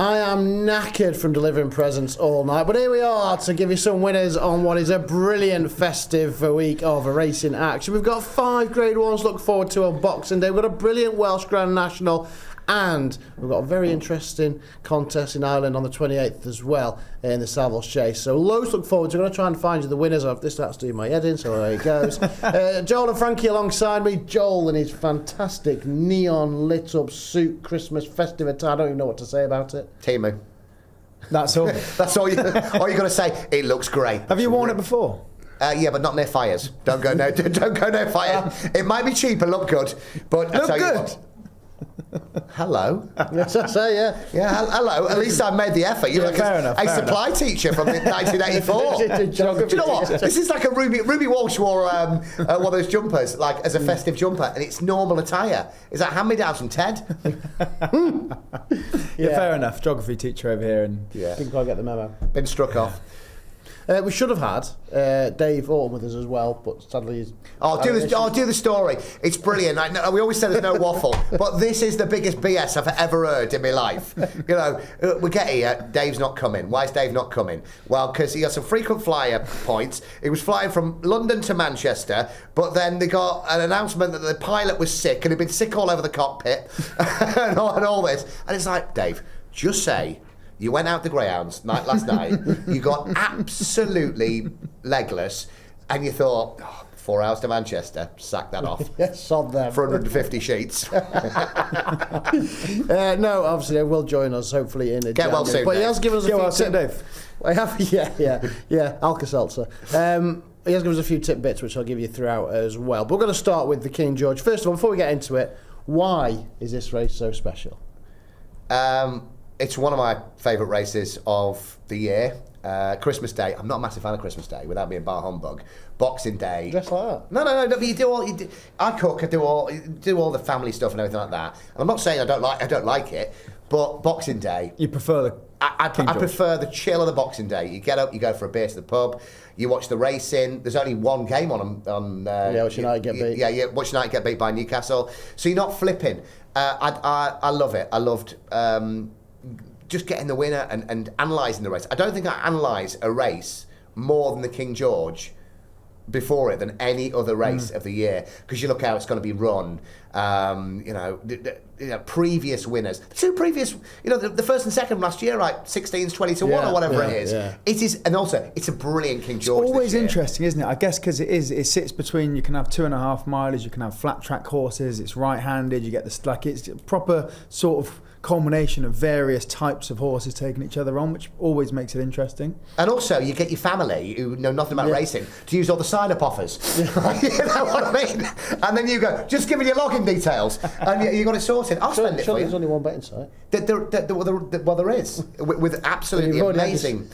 I am knackered from delivering presents all night, but here we are to give you some winners on what is a brilliant festive week of racing action. We've got 5 Grade 1s to look forward to on Boxing Day. We've got a brilliant Welsh Grand National, and we've got a very interesting contest in Ireland on the 28th as well in the Savills Chase. So loads to look forward to. I'm going to try and find you the winners of this. That's doing my head in, so there it goes. Joel and Frankie alongside me. Joel in his fantastic neon lit up suit, Christmas festive attire. I don't even know what to say about it. Timu. That's all. That's all you're going to say. It looks great. Have you worn it before? Yeah, but not near fires. Don't go near fire. It might be cheap and look good, but I tell you what. Hello. Yes, I say, yeah. Yeah, hello. At least I made the effort. You're like a supply teacher from 1984. Do you know what? This is like a Ruby Walsh wore one of those jumpers, like as a festive jumper, and it's normal attire. Is that hand-me-down from Ted? Yeah, fair enough. Geography teacher over here, and Didn't quite get the memo. Been struck off. We should have had Dave Orton with us as well, but sadly he's... I'll do the story. It's brilliant. I know, we always say there's no waffle, but this is the biggest BS I've ever heard in my life. You know, we get here, Dave's not coming. Why is Dave not coming? Well, because he got some frequent flyer points. He was flying from London to Manchester, but then they got an announcement that the pilot was sick and he'd been sick all over the cockpit and all this. And it's like, Dave, just say... You went out the Greyhounds last night, you got absolutely legless, and you thought, 4 hours to Manchester, sack that off. Yes, sod them. For 150 sheets. No, obviously they will join us, hopefully, in a Get well soon, but Dave. he has given us a few tips. Dave. I have, yeah, Alka-Seltzer. He has given us a few tidbits, which I'll give you throughout as well. But we're going to start with the King George. First of all, before we get into it, why is this race so special? It's one of my favourite races of the year. Christmas Day. I'm not a massive fan of Christmas Day, without being bar humbug. Boxing Day. Just like that. No. But you do all. I cook. I do all the family stuff and everything like that. And I'm not saying I don't like it, but Boxing Day. You prefer the? I prefer the chill of the Boxing Day. You get up, you go for a beer to the pub, you watch the racing. There's only one game on. Watch United get beat. Yeah, watch United get beat by Newcastle. So you're not flipping. I love it. I loved. Just getting the winner and analysing the race. I don't think I analyse a race more than the King George before it than any other race of the year, because you look how it's going to be run. Previous winners, the 2 previous, the first and second last year, like 16s, 20 to 1 or whatever it is. Yeah. It is, and also it's a brilliant King George. It's always interesting, isn't it? I guess because it sits between. You can have 2.5 milers, you can have flat track horses. It's right-handed. You get it's a proper sort of culmination of various types of horses taking each other on, which always makes it interesting. And also, you get your family who know nothing about racing to use all the sign-up offers. You know what I mean? And then you go, just give me your login details, and you got it sorted. I'll spend it for you. There's only one betting site. There is, with absolutely amazing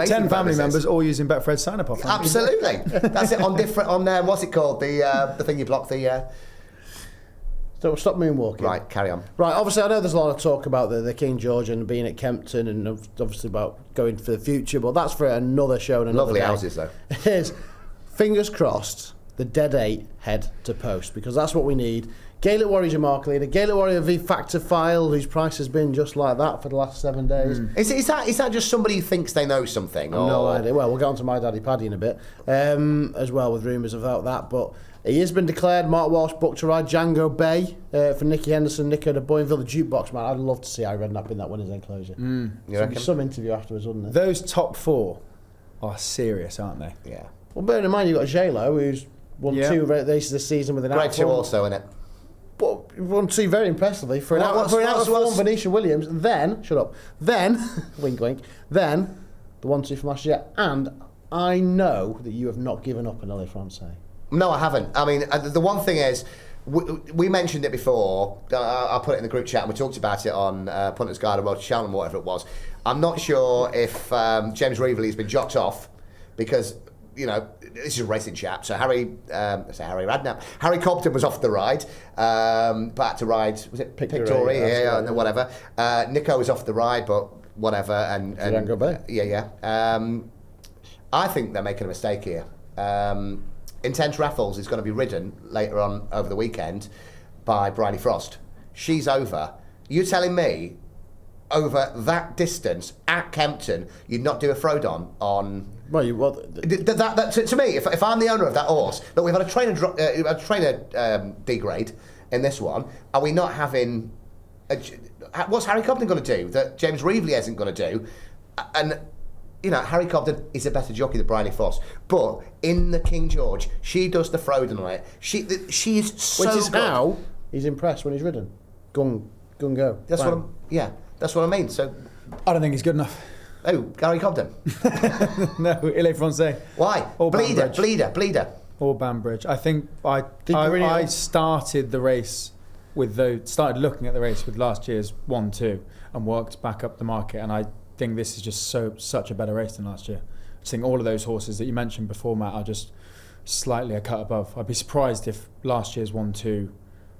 10 family members all using Betfred sign-up offer. Absolutely. That's it, on different, what's it called? The thing you block the... So stop moonwalking. Right, carry on. Right, obviously I know there's a lot of talk about the King George and being at Kempton and obviously about going for the future, but that's for another show and another Lovely day. houses though. It is. Fingers crossed, the dead 8 head to post, because that's what we need. Gaelic Warrior's your mark leader. Gaelic Warrior V Factor File, whose price has been just like that for the last 7 days. Is that just somebody who thinks they know something? Or? No idea. Well, we'll get on to My Daddy Paddy in a bit, as well, with rumours about that, but he has been declared. Mark Walsh booked to ride Django Bay for Nicky Henderson, Nico de Boinville, the jukebox man. I'd love to see Harry Redknapp in that winner's enclosure. Some interview afterwards, wouldn't there? Those top 4 are serious, aren't they? Yeah. Well, bearing in mind you've got J-Lo, who's won 2 races this season with an Grade 2 also, innit? But won 2 very impressively for an out-of-form Venetia Williams. Then, wink wink, then the 1-2 from last year. And I know that you have not given up on Ole Francais. No, I haven't. I mean, the one thing is, we mentioned it before. I put it in the group chat and we talked about it on Punters Guide or Road to Cheltenham, whatever it was. I'm not sure if James Reevely has been jocked off because, this is a racing chat. So Harry Redknapp. Harry Cobden was off the ride, but had to ride, was it Pictory? Yeah, whatever. Nico was off the ride, but whatever. And Django Bay. Yeah. I think they're making a mistake here. Intense Raffles is going to be ridden later on over the weekend by Bryony Frost. She's over. You're telling me over that distance at Kempton, you'd not do a throwdown on. Well, To me, if I'm the owner of that horse, look, we've had a trainer degrade in this one. Are we not having? What's Harry Cobden going to do that James Reevely isn't going to do? And Harry Cobden is a better jockey than Bryony Foss, but in the King George, she does the throwdown on it. She is so which is good. how he's impressed when he's ridden. Gun go. That's what that's what I mean. So I don't think he's good enough. Oh, Harry Cobden. No, Il Francais. Why? Or Bleeder. Or Banbridge. I think I started the race started looking at the race with last year's 1-2 and worked back up the market, and I think this is just such a better race than last year. I think all of those horses that you mentioned before, Matt, are just slightly a cut above. I'd be surprised if last year's 1-2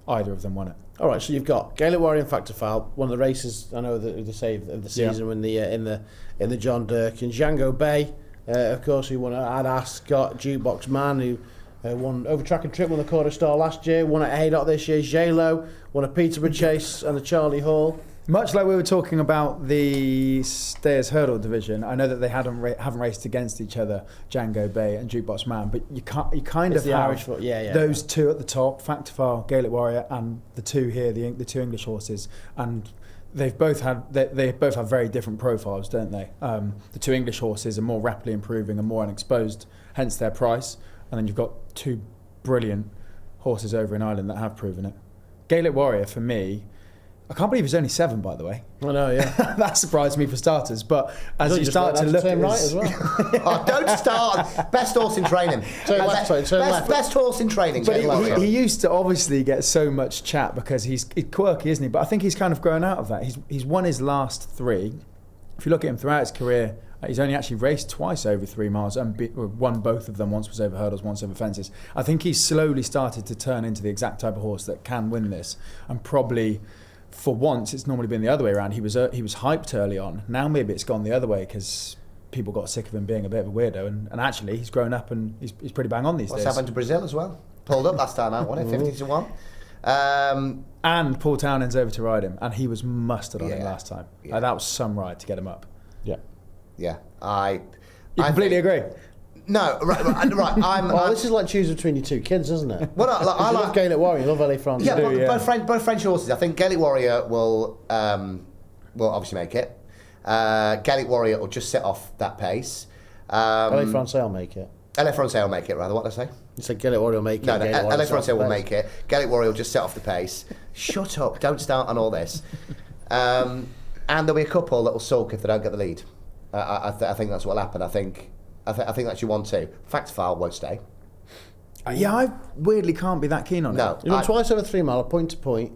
either of them won it. All right, so you've got Gaelic Warrior and Factor Foul, one of the races I know that they say of the season when in the John Dirk, and Django Bay, of course, who won at Ascot, Jukebox Man, who won over Track and Trip, won the Quarter Star last year, won at Haydock this year. J-Lo won at Peterborough Chase and the Charlie Hall. Much like we were talking about the Stayers Hurdle division, I know that they haven't raced against each other, Django Bay and Jukebox Man, but you kind of have those two at the top, Factor File, Gaelic Warrior, and the two here, the two English horses, and they both have very different profiles, don't they? The two English horses are more rapidly improving and more unexposed, hence their price, and then you've got two brilliant horses over in Ireland that have proven it. Gaelic Warrior, for me, I can't believe he's only 7, by the way. I know, yeah. That surprised me for starters. But as you start to look at right as well. Oh, don't start. Best horse in training. Turn left. Best horse in training. But he used to obviously get so much chat because he's quirky, isn't he? But I think he's kind of grown out of that. He's won his last 3. If you look at him throughout his career, he's only actually raced twice over 3 miles and won both of them. Once was over hurdles, once over fences. I think he's slowly started to turn into the exact type of horse that can win this, and probably. For once, it's normally been the other way around. He was hyped early on. Now maybe it's gone the other way because people got sick of him being a bit of a weirdo. And actually, he's grown up and he's pretty bang on these days. What's happened to Brazil as well? Pulled up last time out, wasn't it? 50-1. And Paul Townend's over to ride him, and he was mustard on him last time. Yeah. That was some ride to get him up. Yeah. Yeah. You completely agree? No, right. This is like choosing between your 2 kids, isn't it? Well, I love Gaelic Warrior, you love LA France. Yeah, both French horses. I think Gaelic Warrior will obviously make it. Gaelic Warrior will just set off that pace. LA France will make it. LA France will make it, rather. What did I say? You said Gaelic Warrior will make it. No, LA France will make it. Gaelic Warrior will just set off the pace. Shut up! Don't start on all this. And there'll be a couple that will sulk if they don't get the lead. I think that's what'll happen. I think that's your 1-2. Fact File won't stay. Yeah, I weirdly can't be that keen on it. No, you won twice over 3 mile, point to point,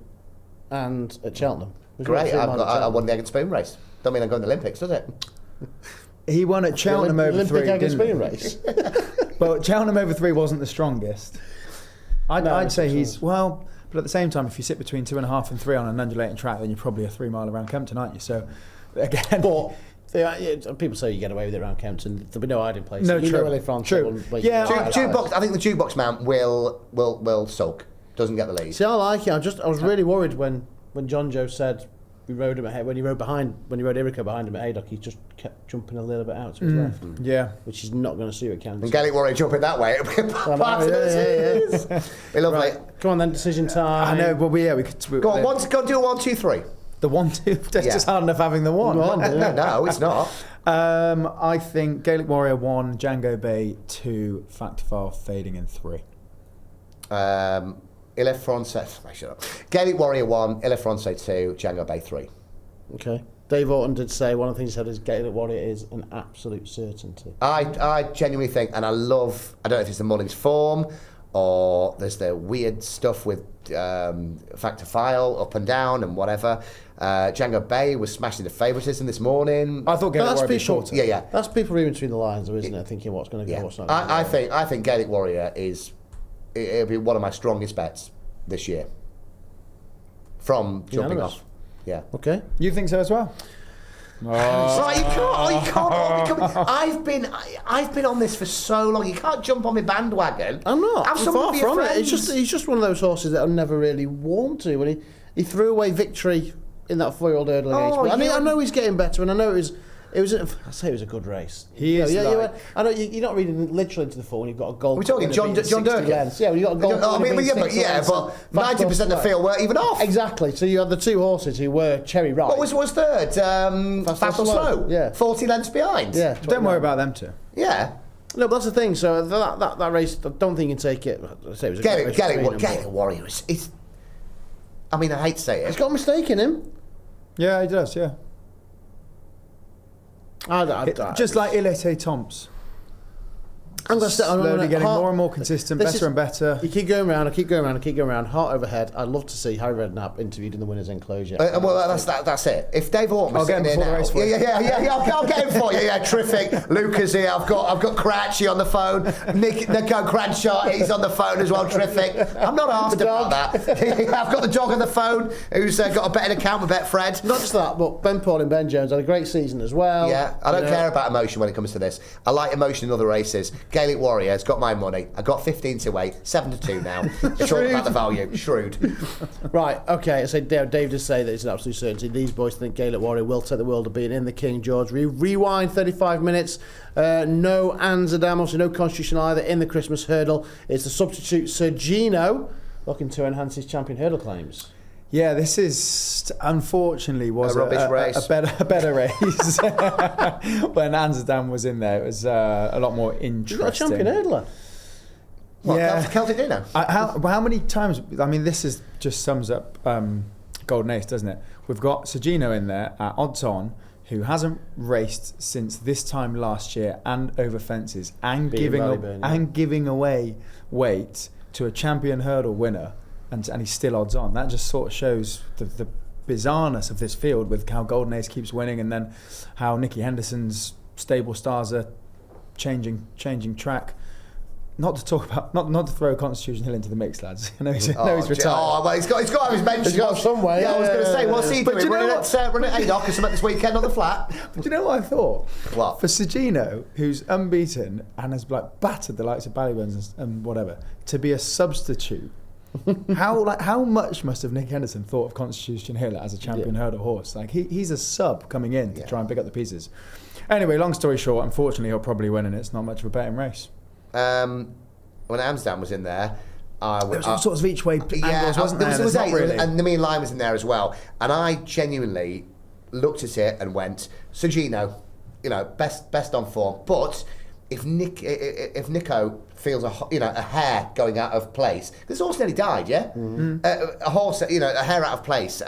and at Cheltenham. Great, I won the Egg and Spoon race. Don't mean I'm going to the Olympics, does it? He won at Cheltenham over 3. Olympic Egg and Spoon race. But Cheltenham over 3 wasn't the strongest. I'd say he's well, but at the same time, if you sit between 2.5 and 3 on an undulating track, then you're probably a 3 mile around Kempton, aren't you? So again, people say you get away with it around Kempton. There'll be no hiding place. No, true. Jukebox. I think the Jukebox man will sulk. Doesn't get the lead. See, I like it. I was really worried when John Joe said we rode him ahead when he rode Irico behind him at Haydock. He just kept jumping a little bit out to his left. Yeah, which is not going to suit at Kempton. And Gaelic Warrior jumping that way. Lovely. Come on then, decision time. I know, but we could go on. Go do a 1, 2, 3. The 1-2, that's just hard enough having the 1. No, it's not. I think Gaelic Warrior 1, Django Bay 2, Factor File fading in 3. Il Francais. Shut up. Gaelic Warrior 1, Il Francais 2, Django Bay 3. Okay. Dave Orton did say one of the things he said is Gaelic Warrior is an absolute certainty. I genuinely think, and I don't know if it's the Mullins form or there's the weird stuff with Factor File up and down and whatever. Django Bay was smashing the favouritism this morning. I thought Gaelic Warrior would be shorter. Yeah. That's people reading between the lines, though, isn't it? Thinking what's going to go, what's not. I think Gaelic Warrior it'll be one of my strongest bets this year. From jumping off. Yeah. Okay. You think so as well? Right, you can't. I've been on this for so long. You can't jump on my bandwagon. I'm not. Have I'm some far of your from friends. it. He's just one of those horses that I never really warmed to. When he threw away victory in that 4-year-old hurdle against me. I mean, yeah. I know he's getting better, and I know I say it was a good race. He is. I know you're not reading literally into the full. You've got a goal. We're talking John Durkin. Lengths. Yeah, you got a goal. But 90% of the field weren't even off. Exactly. So you had the two horses who were cherry ripe. What was third? Fast or Slow. Yeah, 40 lengths behind. Yeah, Don't worry about them two. Yeah. No, but that's the thing. So that race, I don't think you can take it. I say it was a great race. Gaelic Warrior is. I mean, I hate to say it. He's got a mistake in him. Yeah, he does. Yeah. Just like Ilete Tomps. I'm slowly getting more and more consistent, better and better. You keep going around, heart over head. I'd love to see Harry Redknapp interviewed in the winner's enclosure. Well, that's it. If Dave Horton was I'll get him before the race for you. Yeah, I'll get him for you. Yeah, terrific. Luca's here. I've got Cratchy on the phone. Nico Cranshaw, he's on the phone as well. Terrific. I'm not asked about that. I've got the dog on the phone who's got a betting account with Betfred. Not just that, but Ben Paul and Ben Jones had a great season as well. Yeah, I don't care about emotion when it comes to this. I like emotion in other races. Gaelic Warrior has got my money. I got 15 to 8, 7 to 2 now. It's all about the value. Shrewd. Right, okay. I say Dave does say that it's an absolute certainty. These boys think Gaelic Warrior will take the world of being in the King George. Rewind 35 minutes. No Amsterdam, obviously no Constitution either in the Christmas hurdle. It's the substitute Sir Gino looking to enhance his champion hurdle claims. Yeah, this is unfortunately was a rubbish race. A better race. When Amsterdam was in there, it was a lot more interesting. You've got a champion hurdler. Yeah, Celtic Dino. How many times? I mean, this just sums up Golden Ace, doesn't it? We've got Sergino in there at odds on, who hasn't raced since this time last year and over fences, and giving away weight to a champion hurdle winner. And he's still odds on. That just sort of shows the bizarreness of this field with how Golden Ace keeps winning, and then how Nicky Henderson's stable stars are changing track. Not to talk about, not to throw Constitution Hill into the mix, lads. I know he's retired. Oh, well, he's got to have his mention. He's got some way. Yeah, I was going to say, what's he doing? Running at Adoc or something this weekend on the flat? But do you know what I thought? What? For Sergino, who's unbeaten and has battered the likes of Ballyburns and whatever, to be a substitute. How much must have Nick Henderson thought of Constitution Hill as a champion hurdle horse? Like he's a sub coming in to try and pick up the pieces. Anyway, long story short, unfortunately he'll probably win, and it's not much of a betting race. When Amsterdam was in there, there was all sorts of each way angles, wasn't there? There was really. And the mean line was in there as well. And I genuinely looked at it and went, Sergino, best on form, but if Nico feels a hair going out of place, this horse nearly died, yeah. Mm-hmm. A horse, a hair out of place,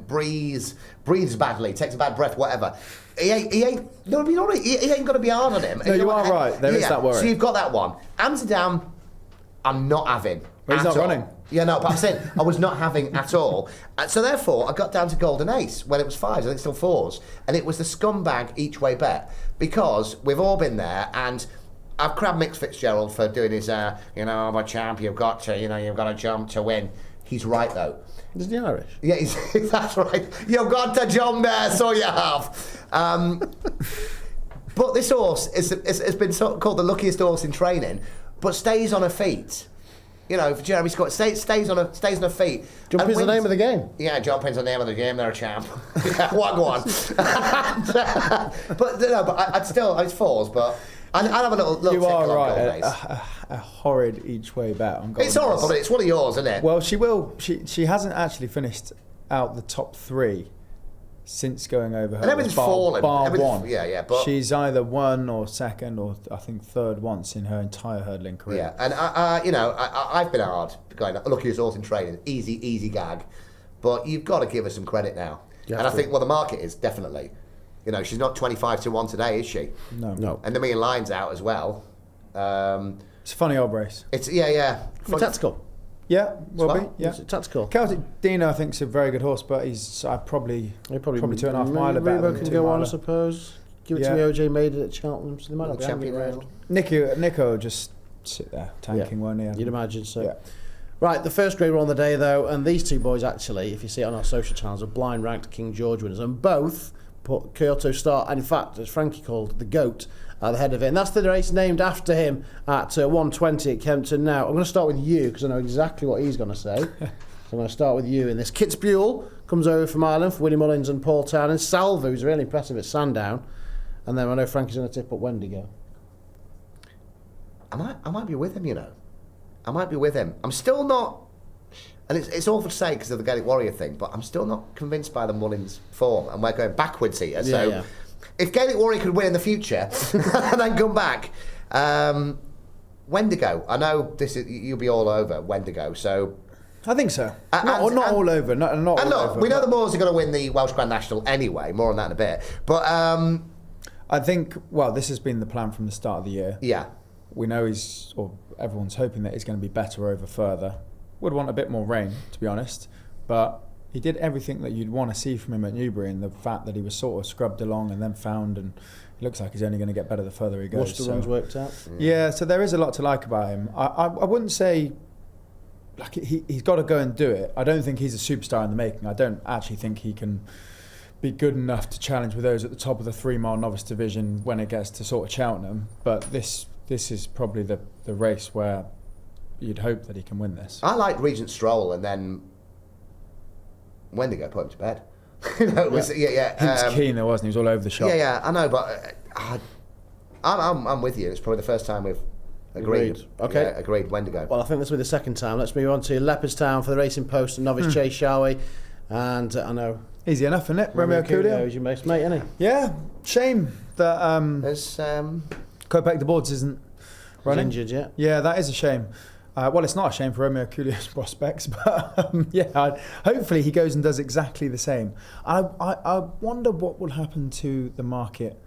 breathes badly, takes a bad breath, whatever. He ain't going to be hard on him. No, you are right. There is that worry. So you've got that one. Amsterdam, I'm not having. Well, he's not running. Yeah, no, but I'm saying I was not having at all. So therefore, I got down to Golden Ace when it was 5s. I think still 4s, and it was the scumbag each way bet, because we've all been there, and I've crabbed Mick Fitzgerald for doing his, I'm a champ. You've got to jump to win. He's right though. Is he Irish? Yeah, that's right. You've got to jump there, so you have. But this horse has been called the luckiest horse in training, but stays on her feet. For Jeremy Scott, stays on her feet. Jumping's the name of the game. Yeah, jumping's the name of the game. They're a champ. Go on. But I'd still, it's 4s, but I'd have a little you are right. A horrid each way bet on Golden It's horrible, but it's one of yours, isn't it? Well, she will. She hasn't actually finished out the top 3 since going over her. And everything's fallen. Bar one. Yeah, but she's either 1 or 2nd or I think 3rd once in her entire hurdling career. Yeah, and I've been hard going. Luckiest horse in training, easy gag, but you've got to give her some credit now. And I think the market is definitely. She's not 25 to 1 today, is she? No. And the mean line's out as well. It's a funny old race. It's Tactical. Yeah, will be. Yeah, it's tactical. Celtic Dino, I think, is a very good horse, but he's probably 2.5 mile better than can 2 go miler. on, I suppose. Give it to me. OJ made it at Cheltenham, so they might not be champion round. Nico will just sit there tanking, won't he? You'd imagine so. Yeah. Right, the first grade one on the day though, and these two boys actually, if you see it on our social channels, are blind ranked King George winners, and both put Kyoto Star, and in fact, as Frankie called the GOAT, at the head of it. And that's the race named after him at 1:20 at Kempton. Now, I'm going to start with you, because I know exactly what he's going to say. So I'm going to start with you in this. Kitzbühel comes over from Ireland for Willie Mullins and Paul Town, and Salvo, who's really impressive at Sandown. And then I know Frankie's going to tip up Wendigo. I might be with him, you know. I might be with him. I'm still not, and it's awful to say because of the Gaelic Warrior thing, but I'm still not convinced by the Mullins form, and we're going backwards here. So if Gaelic Warrior could win in the future and then come back, Wendigo. I know you'll be all over Wendigo, so. I think so. Not all over. Not and all look, over, we know the Moors are going to win the Welsh Grand National anyway. More on that in a bit. But I think, this has been the plan from the start of the year. Yeah. We know everyone's hoping that he's going to be better over further. Would want a bit more rain, to be honest. But he did everything that you'd want to see from him at Newbury, and the fact that he was sort of scrubbed along and then found, and it looks like he's only going to get better the further he goes. Worcester runs worked out. Yeah, so there is a lot to like about him. I wouldn't say like he's got to go and do it. I don't think he's a superstar in the making. I don't actually think he can be good enough to challenge with those at the top of the 3-mile novice division when it gets to sort of Cheltenham. But this is probably the race where you'd hope that he can win this. I liked Regent Stroll, and then Wendigo put him to bed. He was keen there, wasn't he? He was all over the shop. Yeah, I know, but I'm with you. It's probably the first time we've agreed. Okay. Yeah, agreed, Wendigo. Well, I think this will be the second time. Let's move on to Leopardstown for the Racing Post and Novice Chase, shall we? And I know. Easy enough, isn't it? Romeo Coolio is your best mate, isn't he? Yeah. Shame that There's Kopek de Boards isn't running. He's injured, yeah. Yeah, that is a shame. Well, it's not a shame for Romeo Coolio's prospects, but hopefully he goes and does exactly the same. I wonder what will happen to the market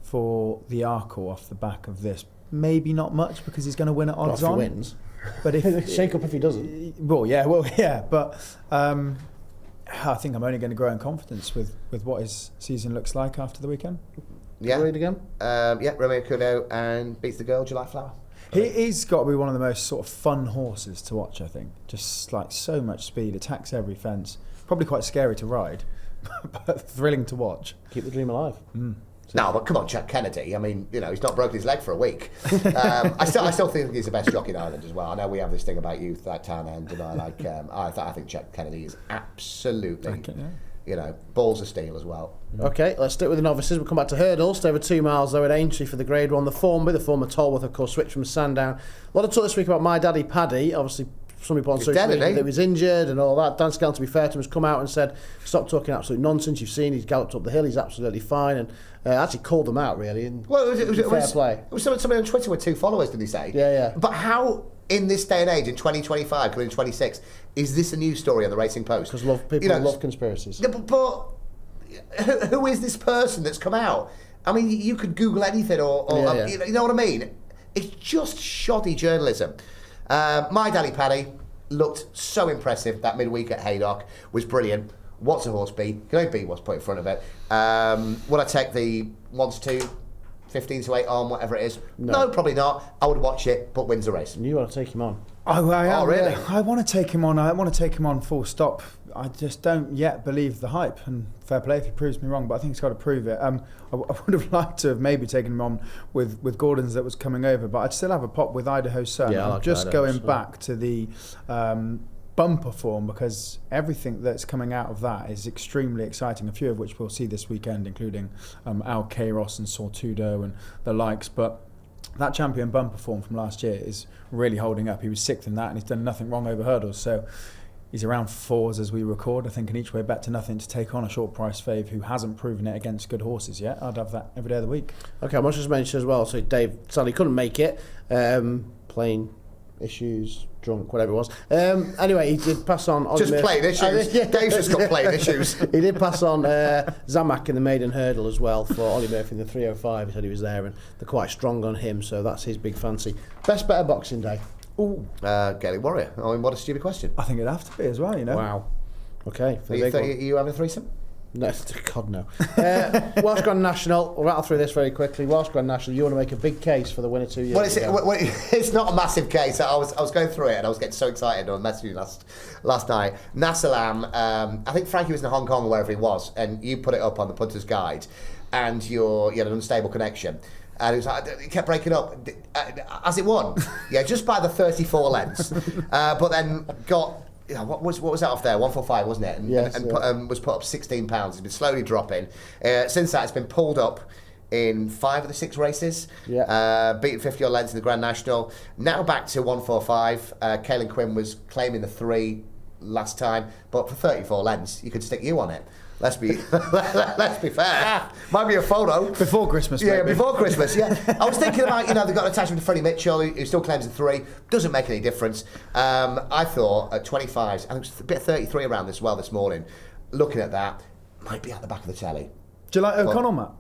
for the Arco off the back of this. Maybe not much because he's going to win at odds on. If he wins. But if shake up if he doesn't. Well, yeah, but I think I'm only going to grow in confidence with what his season looks like after the weekend. Yeah. Read again? Romeo Coolio and beats the girl, July Flower. He's got to be one of the most sort of fun horses to watch, I think. Just like so much speed, attacks every fence. Probably quite scary to ride, but thrilling to watch. Keep the dream alive. No, but come on, Jack Kennedy. I mean, he's not broken his leg for a week. I still think he's the best jockey in Ireland as well. I know we have this thing about youth at Town End, and I think Jack Kennedy is absolutely, balls of steel as well. Okay, let's stick with the novices. We'll come back to hurdles. Stay over 2 miles though at Aintree for the Grade 1. The former Tolworth, of course, switched from Sandown. A lot of talk this week about My Daddy Paddy. Obviously, some people on social media that he was injured and all that. Dan Scanlon, to be fair to him, has come out and said, stop talking absolute nonsense. You've seen he's galloped up the hill. He's absolutely fine. And actually called them out, really. And fair play. It was somebody on Twitter with 2 followers, did he say? Yeah. But how, in this day and age, in 2025, coming in 26, is this a news story on the Racing Post? Because people love conspiracies. Yeah, but who is this person that's come out? I mean, you could Google anything, you know what I mean? It's just shoddy journalism. My Daddy Paddy looked so impressive. That midweek at Haydock was brilliant. What's a horse be? Can only be what's put in front of it. Would I take the 1-2, 15-8 on, whatever it is? No, probably not. I would watch it, but wins the race. And you want to take him on? Really? I want to take him on. I want to take him on full stop. I just don't yet believe the hype, and fair play if he proves me wrong, but I think he's got to prove it. I would have liked to have maybe taken him on with Gordon's that was coming over, but I'd still have a pop with Idaho Sun. Yeah, I'm just going back to the bumper form, because everything that's coming out of that is extremely exciting, a few of which we'll see this weekend, including Al Kairos and Sortudo and the likes, but that champion bumper form from last year is really holding up. He was 6th in that and he's done nothing wrong over hurdles, so he's around 4s as we record. I think an each way bet to nothing to take on a short price fave who hasn't proven it against good horses yet. I'd have that every day of the week. Okay, I must just mention as well, so Dave sadly couldn't make it, plane issues, drunk, whatever it was. Anyway, he did pass on just plane issues. Dave's just got plane issues. He did pass on Zamak in the maiden hurdle as well for Ollie Murphy in the 305. He said he was there and they're quite strong on him, so that's his big fancy. Best bet of Boxing Day? Ooh. Gaelic Warrior. I mean, what a stupid question. I think it'd have to be as well, Wow. Okay. Are you having a threesome? No, God no. Welsh Grand National, we'll rattle through this very quickly. Welsh Grand National, you want to make a big case for the winner 2 years ago. It's not a massive case. I was going through it and I was getting so excited. I messaged you last night. Nasalam, I think Frankie was in Hong Kong or wherever he was, and you put it up on the Punters Guide, and you had an unstable connection. And it was like, it kept breaking up. As it won, just by the 34 lengths. But then got Yeah, what was that off there? 145, wasn't it? And, Yes, was put up £16. It's been slowly dropping. Since that, it's been pulled up in 5 of the 6 races. Yeah. Beaten 50 odd lengths in the Grand National. Now back to 145. Caelan Quinn was claiming the 3 last time, but for 34 lengths, you could stick you on it. Let's be fair. Might be a photo Before Christmas, Yeah, maybe. before Christmas. Yeah, I was thinking about they've got an attachment to Freddie Mitchell, who still claims the 3. Doesn't make any difference. I thought at 25s, I think it's a bit of 33 around this this morning. Looking at that, might be at the back of the telly. Do you like O'Connell, Matt?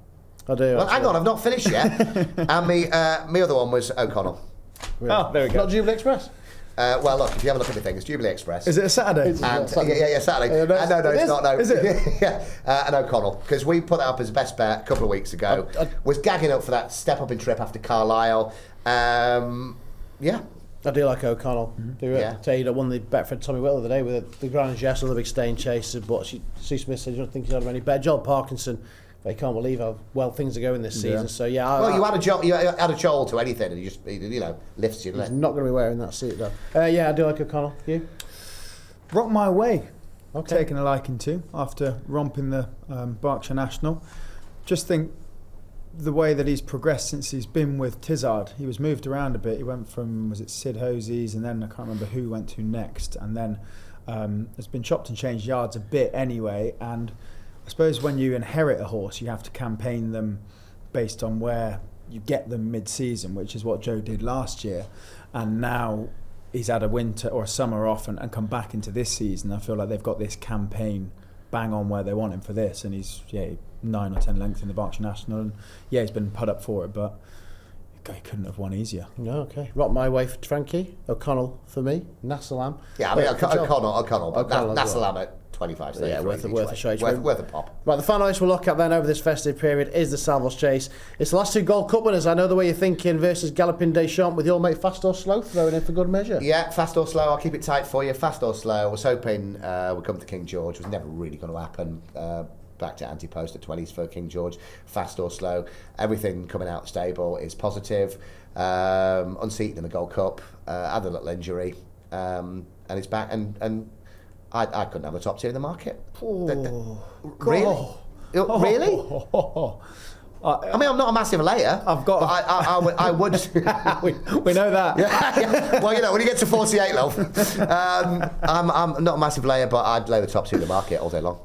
I do. Well, hang on, I've not finished yet. And me other one was O'Connell. Oh, there we go. Not Jubilee Express. Well, look, if you have a look at the thing, it's Jubilee Express. Is it a Saturday? And, yeah, Saturday. no, No, it's not. No, Is it? Yeah, and O'Connell, because we put that up as best bet a couple of weeks ago. Was gagging up for that step up in trip after Carlisle. Yeah. I do like O'Connell. Yeah. Tell you, won the Betfred Tommy Whittle the other day with the Grand Jess, the big stain chaser. But Sue Smith said, "You don't think he's had any better?" Joel Parkinson, but he can't believe how well things are going this season. Yeah. So yeah, Well, you add a Joel to anything, and he just lifts you. he's Doesn't it? not going to be wearing that suit though. Yeah, I do like O'Connell. You? Rock My Way. Okay. Taking a liking to after romping the Berkshire National. Just think the way that he's progressed since he's been with Tizard. He was moved around a bit. He went from, was it Sid Hosey's, and then I can't remember who went to next, and then has been chopped and changed yards a bit anyway. And I suppose when you inherit a horse, you have to campaign them based on where you get them mid-season, which is what Joe did last year. And now he's had a winter or a summer off and come back into this season. I feel like they've got this campaign bang on where they want him for this, and he's 9 or 10 lengths in the Berkshire National, and he's been put up for it, but he couldn't have won easier. No, okay. Rock My Way for Frankie. O'Connell for me. Nassalam. Yeah, I mean O'Connell, but O'Connell as well. Nassalam at 25. Yeah, worth a shot. Worth a pop. Right, the final race we'll look at then over this festive period is the Savills Chase. It's the last 2 Gold Cup winners. I know the way you're thinking versus Galloping Deschamps with your mate Fast or Slow throwing in for good measure. Yeah, Fast or Slow. I'll keep it tight for you. Fast or Slow. I was hoping we'd come to King George. It was never really going to happen. Back to anti-post at 20s for King George. Fast or Slow. Everything coming out of the stable is positive. Unseated in the Gold Cup. Had a little injury. And it's back. And I couldn't have the top 2 in the market. Really? Really? I mean, I'm not a massive layer. I've got. But I would. we know that. Yeah. Well, when you get to 48, love, I'm not a massive layer, but I'd lay the top 2 in the market all day long.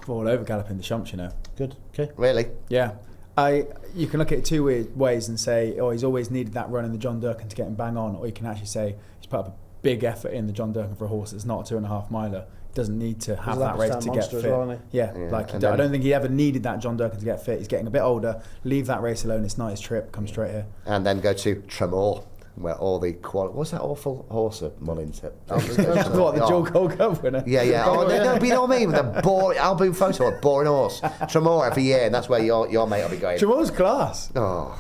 All over Galloping Deschamps, Good. Okay. Really? Yeah. You can look at it 2 ways and say, he's always needed that run in the John Durkan to get him bang on, or you can actually say he's put up a big effort in the John Durkan for a horse that's not a 2.5 miler. He doesn't need to have that race to get fit. Well, I don't think he ever needed that John Durkan to get fit. He's getting a bit older. Leave that race alone. It's not his trip. Come straight here. And then go to Tremor, where all the what's that awful horse at Mullins? What, the Joe Gold Cup winner? Yeah. Oh, no, but you know what I mean? With the boring album photo of a boring horse. Tremor every year, and that's where your mate will be going. Tremor's class. Oh.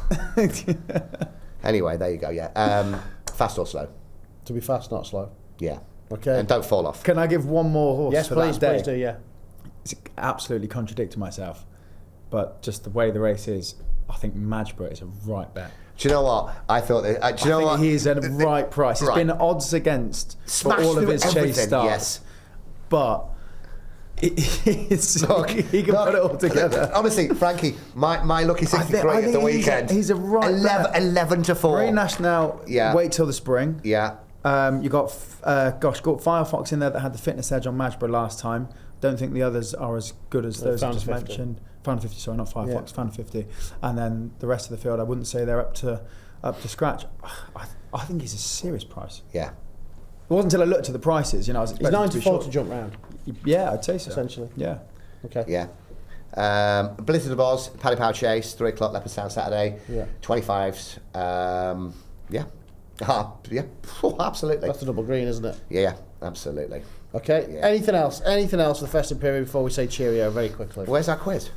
Anyway, there you go. Yeah. Fast or slow? To be fast, not slow. Yeah. Okay. And don't fall off. Can I give one more horse? Yes, for please. that day? Please do. Yeah. It's absolutely contradicting myself, but just the way the race is, I think Madgeborough is a right bet. Do you know what? I thought that. Do you know what? He's at a right price. It's Right. been odds against for Smashed all of through his everything, chase starts. yes. But he can put it all together. Honestly, Frankie, my lucky 63 at the weekend. He's a right 11 to 4. Very National. Yeah. Wait till the spring. Yeah. You got Firefox in there that had the fitness edge on Madgeborough last time. Don't think the others are as good as those I just mentioned. Found 50, sorry, not Firefox. Yeah. Found 50, and then the rest of the field, I wouldn't say they're up to scratch. I think he's a serious price. Yeah. It wasn't until I looked at the prices, I was He's expecting 9 to to be 4 short. to jump round. Yeah, I'd say so. Essentially. Yeah. Okay. Yeah. Blizzard of the Boz, Paddy Power Chase, 3 o'clock, Leopardstown Saturday. Yeah. 25s. Yeah. Yeah. Oh, absolutely. That's the double green, isn't it? Yeah, absolutely. Okay. Yeah. Anything else for the festive period before we say cheerio very quickly? Where's our quiz?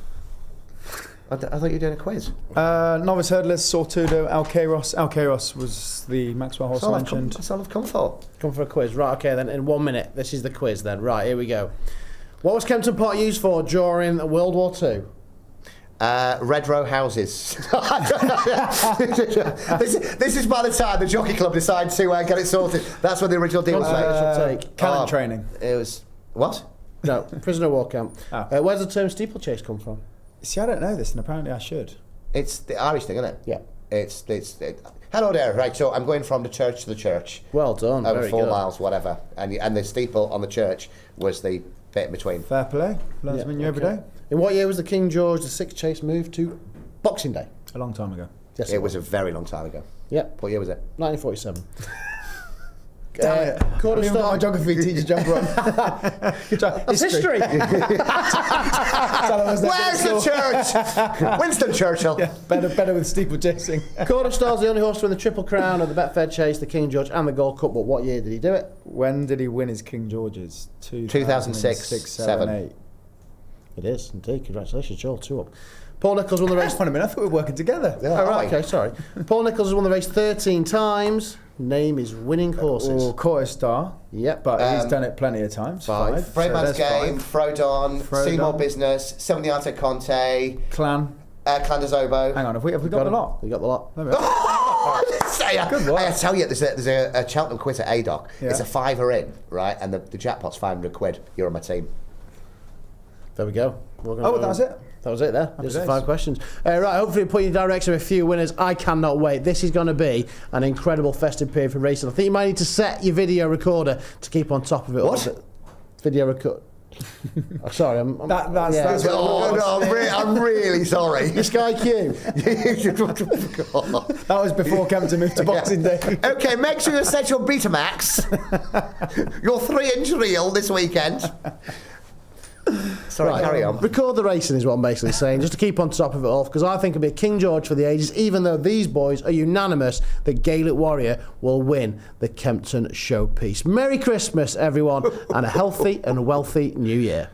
I thought you were doing a quiz. Novice hurdlers, Sortudo, Alqueiros. Alqueiros was the Maxwell horse I mentioned. That's all I've come for. Come for a quiz. Right, okay, then in 1 minute. This is the quiz then. Right, here we go. What was Kempton Park used for during World War II? Red Row houses. this is by the time the jockey club decide to get it sorted. That's when the original deal was made. Cannon training. It was what? No, prisoner war camp. Oh. Where's the term steeplechase come from? See, I don't know this, and apparently I should. It's the Irish thing, isn't it? Yeah. It's hello there. Right, so I'm going from the church to the church. Well done. Over very 4 good. miles, whatever. And the steeple on the church was the bit in between. Fair play. Learn something new every day. In what year was the King George VI chase moved to Boxing Day? A long time ago. Yes, It was a very long time ago. Yep, What year was it? 1947. Damn it. I Quarter haven't even got my star. geography teacher jumper on. Good job. That's history. Where's the church? Winston Churchill. Yeah, better with steeplechasing. Quarter Star's the only horse to win the Triple Crown of the Betfred Chase, the King George, and the Gold Cup. But what year did he do it? When did he win his King George's? 2006, 7, 8. It is indeed. Congratulations, Joel. 2 up. Paul Nicholls won the race. Hang on a minute, I thought we were working together. Yeah, Oh, right, aye. okay, sorry. Paul Nicholls has won the race 13 times. Name is winning horses. Or Quarter Star. Yep. But he's done it plenty of times. 5. Braeman's So there's Game, 5. Frodon, Frodon. Seymour Business, Semeniate Conte, Clan. Clandazobo. Hang on, have we got the lot? We got the lot. There we are. Good work. I tell you, there's a Cheltenham quiz at ADOC. Yeah. It's a £5 in, right? And the jackpot's £500. You're on my team. There we go. Oh, that was it? That was it there. Just the days. 5 questions. Right, hopefully put you in the direction of a few winners. I cannot wait. This is going to be an incredible festive period for racing. I think you might need to set your video recorder to keep on top of it. What? Video record. Oh, sorry, That's I'm really sorry. Your Sky Q. That was before Kempton moved to Boxing Day. Okay, make sure you set your Betamax, your 3-inch reel this weekend. Sorry, Right, carry on. Record the racing is what I'm basically saying, just to keep on top of it all, because I think it'll be a King George for the ages, even though these boys are unanimous that Gaelic Warrior will win the Kempton Showpiece. Merry Christmas, everyone, and a healthy and wealthy New Year.